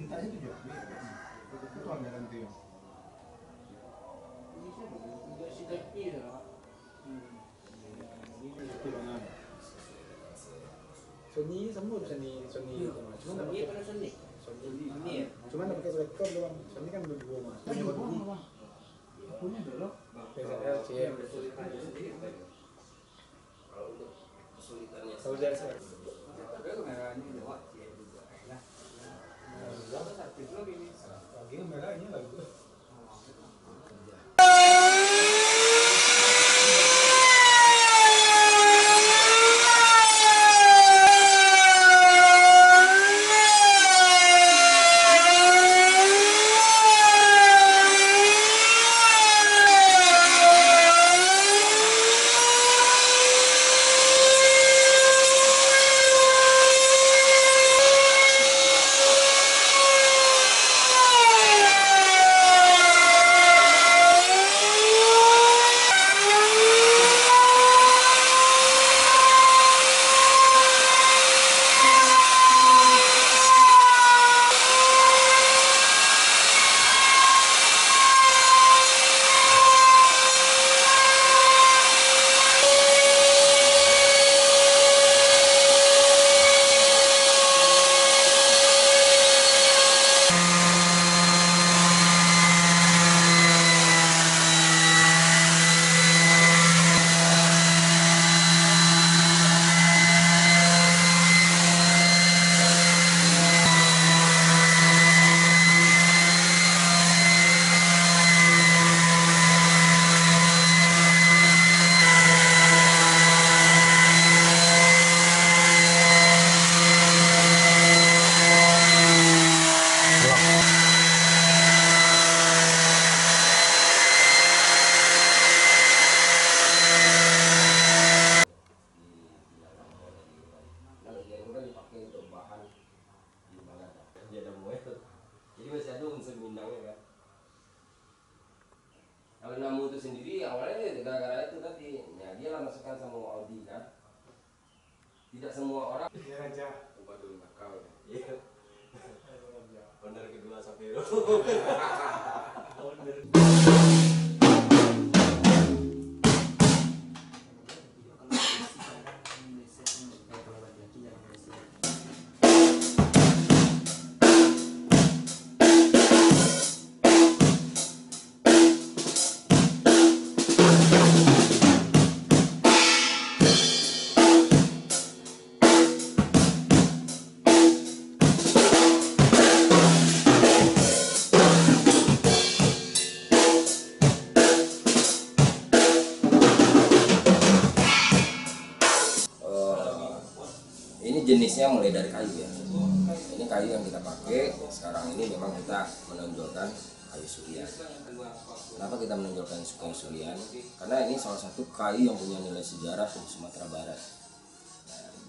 Mintanya 7 AB. Itu anggaran itu ya. Sony semua Sony cuma pakai Sony ya, cuma pakai record doang. Sony kan udah dua mas. Punya dulu. PSL CM. Kalau untuk kesulitannya Kalau dari saya. Lagi merahnya lagi. jadi masih ada unsur minangnya kan. Kalau Namu itu sendiri awalnya gara-gara itu tadi, ya dia lah masukkan sama Audi kan. Tidak semua orang. Ya aja. Waduh nakal. Iya. Bener kedua Sapiro. Ini jenisnya mulai dari kayu ya. Ini kayu yang kita pakai sekarang ini memang kita menonjolkan kayu sulian. Kenapa kita menonjolkan kayu sulian? Karena ini salah satu kayu yang punya nilai sejarah di Sumatera Barat.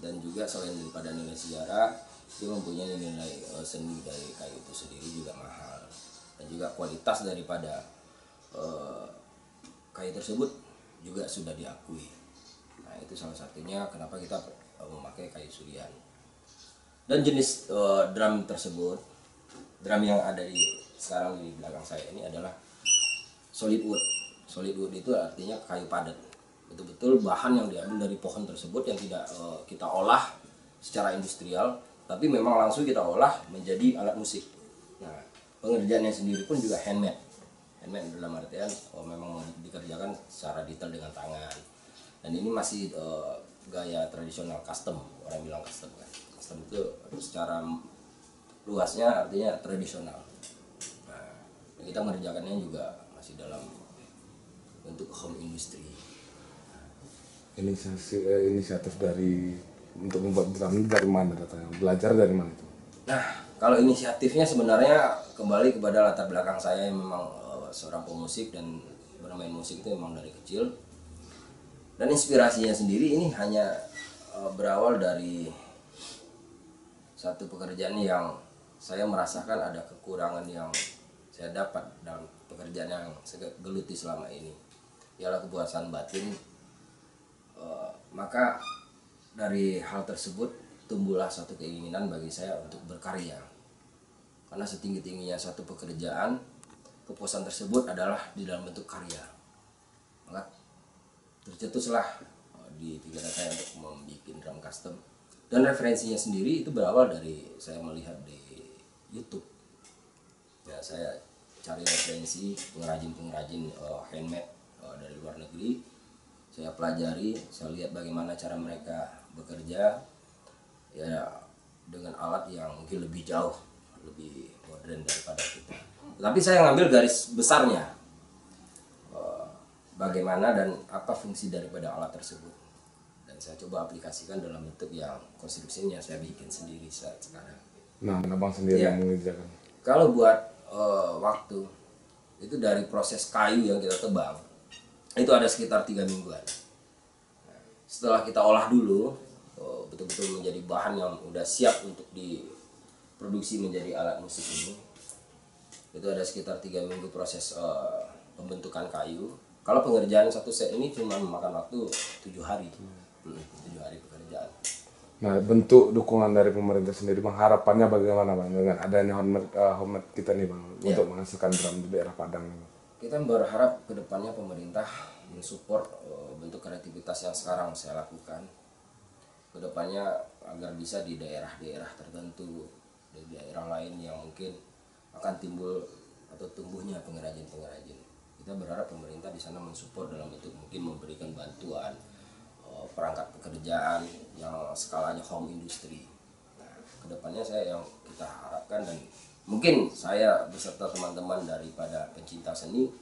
Dan juga selain daripada nilai sejarah, dia mempunyai nilai seni dari kayu itu sendiri juga mahal. Dan juga kualitas daripada kayu tersebut juga sudah diakui. Nah itu salah satunya kenapa kita memakai kayu sulian. Dan jenis drum tersebut, drum yang ada sekarang di belakang saya ini adalah solid wood. Solid wood itu artinya kayu padat. Betul-betul bahan yang diambil dari pohon tersebut yang tidak kita olah secara industrial, tapi memang langsung kita olah menjadi alat musik. Nah, pengerjaannya sendiri pun juga handmade. Handmade dalam artian memang dikerjakan secara detail dengan tangan. Dan ini masih gaya tradisional custom, orang bilang custom kan. Custom itu secara luasnya artinya tradisional. Nah, kita mengerjakannya juga masih dalam bentuk home industry. Inisiatif dari untuk membuat drum dari mana datangnya? Belajar dari mana itu? Nah, kalau inisiatifnya sebenarnya kembali kepada latar belakang saya yang memang seorang pemusik dan bermain musik itu memang dari kecil. Dan inspirasinya sendiri ini hanya berawal dari satu pekerjaan yang saya merasakan ada kekurangan yang saya dapat dalam pekerjaan yang saya geluti selama ini, ialah kepuasan batin. Maka dari hal tersebut tumbuhlah satu keinginan bagi saya untuk berkarya, karena Karena setinggi-tingginya suatu pekerjaan, kepuasan tersebut adalah di dalam bentuk karya. Maka tercetuslah di pikiran saya untuk membuat drum custom. Dan referensinya sendiri itu berawal dari saya melihat di YouTube. Ya, saya cari referensi pengrajin-pengrajin handmade dari luar negeri. Saya pelajari, saya lihat bagaimana cara mereka bekerja ya dengan alat yang mungkin lebih jauh, lebih modern daripada kita. Tapi saya ngambil garis besarnya, bagaimana dan apa fungsi daripada alat tersebut, dan saya coba aplikasikan dalam bentuk yang konstruksinya saya bikin sendiri saat sekarang. Nah, abang sendiri Ya. yang mengerjakan. Kalau buat waktu itu dari proses kayu yang kita tebang itu ada sekitar 3 mingguan. Nah, setelah kita olah dulu betul-betul menjadi bahan yang udah siap untuk diproduksi menjadi alat musik ini, itu ada sekitar 3 minggu proses pembentukan kayu. Kalau pengerjaan satu set ini cuma memakan waktu 7 hari. 7 hari pekerjaan. Nah, bentuk dukungan dari pemerintah sendiri, bang, harapannya bagaimana bang dengan adanya homemade kita nih bang, Ya. untuk menghasilkan drum di daerah Padang ini? Kita berharap kedepannya pemerintah mensupport bentuk kreativitas yang sekarang saya lakukan. Kedepannya agar bisa di daerah-daerah tertentu, di daerah lain yang mungkin akan timbul atau tumbuhnya pengrajin-pengrajin. Kita berharap pemerintah di sana mensupport dalam bentuk mungkin memberikan bantuan perangkat pekerjaan yang skalanya home industry. Nah, kedepannya saya yang kita harapkan, dan mungkin saya beserta teman-teman daripada pencinta seni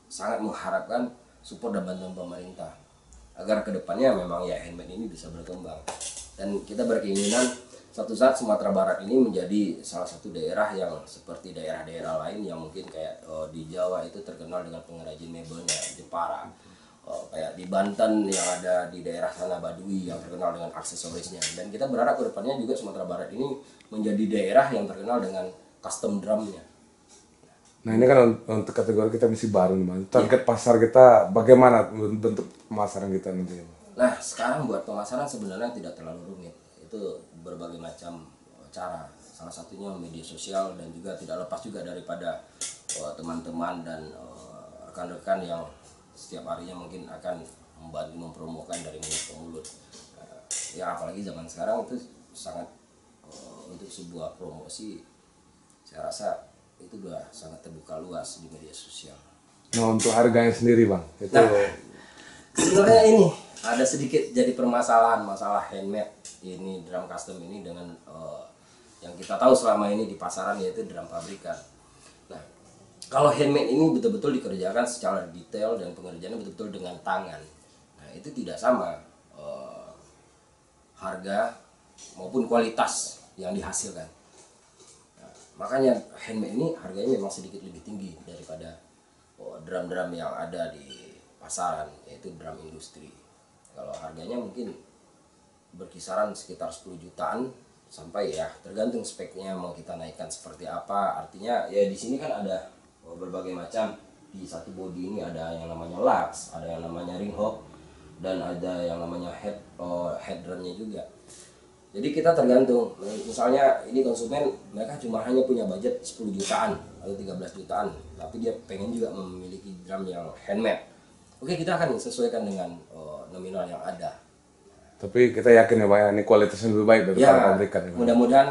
sangat mengharapkan support dan bantuan pemerintah agar kedepannya memang ya handmade ini bisa berkembang. Dan kita berkeinginan suatu saat Sumatera Barat ini menjadi salah satu daerah yang seperti daerah-daerah lain yang mungkin kayak di Jawa itu terkenal dengan pengrajin mebelnya, Jepara. Kayak di Banten yang ada di daerah sana Baduy yang terkenal dengan aksesorisnya. Dan kita berharap ke depannya juga Sumatera Barat ini menjadi daerah yang terkenal dengan custom drumnya. Nah, ini kan untuk kategori kita masih baru nih bang. Target pasar kita bagaimana bentuk pemasaran kita nanti? Nah, sekarang buat pemasaran sebenarnya tidak terlalu rumit. Itu berbagai macam cara. Salah satunya media sosial, dan juga tidak lepas juga daripada teman-teman dan rekan-rekan yang setiap harinya mungkin akan membantu mempromokan dari mulut ke mulut. Ya apalagi zaman sekarang itu sangat untuk sebuah promosi saya rasa itu udah sangat terbuka luas di media sosial. Nah, untuk harganya sendiri bang, itu Nah, sebenarnya ini ada sedikit jadi permasalahan masalah handmade ini drum custom ini dengan yang kita tahu selama ini di pasaran, yaitu drum pabrikan. Nah, kalau handmade ini betul-betul dikerjakan secara detail dan pengerjaannya betul-betul dengan tangan. Nah, itu tidak sama harga maupun kualitas yang dihasilkan. Nah, makanya handmade ini harganya memang sedikit lebih tinggi daripada drum-drum yang ada di pasaran, yaitu drum industri. Kalau harganya mungkin berkisaran sekitar 10 jutaan sampai ya tergantung speknya mau kita naikkan seperti apa. Artinya ya di sini kan ada berbagai macam. Di satu body ini ada yang namanya Lux, ada yang namanya Ringhawk, dan ada yang namanya head drumnya juga. Jadi kita tergantung, misalnya ini konsumen mereka cuma hanya punya budget 10 jutaan atau 13 jutaan, tapi dia pengen juga memiliki drum yang handmade. Oke, kita akan sesuaikan dengan nominal yang ada. tapi kita yakin ya bang, ini kualitasnya lebih baik daripada Ya, pabrikan ya bang. mudah-mudahan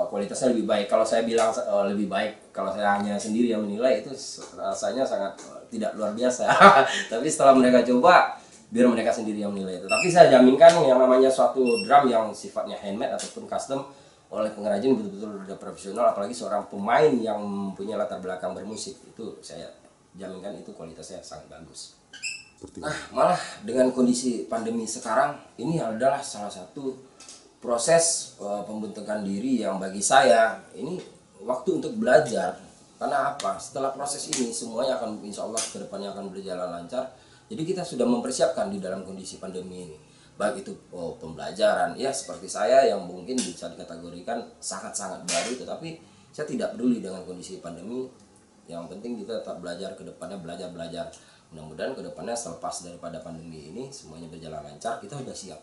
kualitasnya lebih baik. Kalau saya bilang lebih baik, kalau saya hanya sendiri yang menilai, itu rasanya sangat tidak luar biasa. Tapi setelah mereka coba, biar mereka sendiri yang menilai itu. Tapi saya jaminkan yang namanya suatu drum yang sifatnya handmade ataupun custom oleh pengrajin betul-betul sudah profesional, apalagi seorang pemain yang punya latar belakang bermusik, itu saya jaminkan itu kualitasnya sangat bagus. Nah, malah dengan kondisi pandemi sekarang ini adalah salah satu proses pembentukan diri yang bagi saya ini waktu untuk belajar. Karena apa? Setelah proses ini semuanya akan insya Allah kedepannya akan berjalan lancar. Jadi kita sudah mempersiapkan di dalam kondisi pandemi ini. Baik itu pembelajaran, ya seperti saya yang mungkin bisa dikategorikan sangat-sangat baru, tetapi saya tidak peduli dengan kondisi pandemi. Yang penting kita tetap belajar ke depannya, belajar. Mudah-mudahan ke depannya selepas daripada pandemi ini semuanya berjalan lancar, kita sudah siap.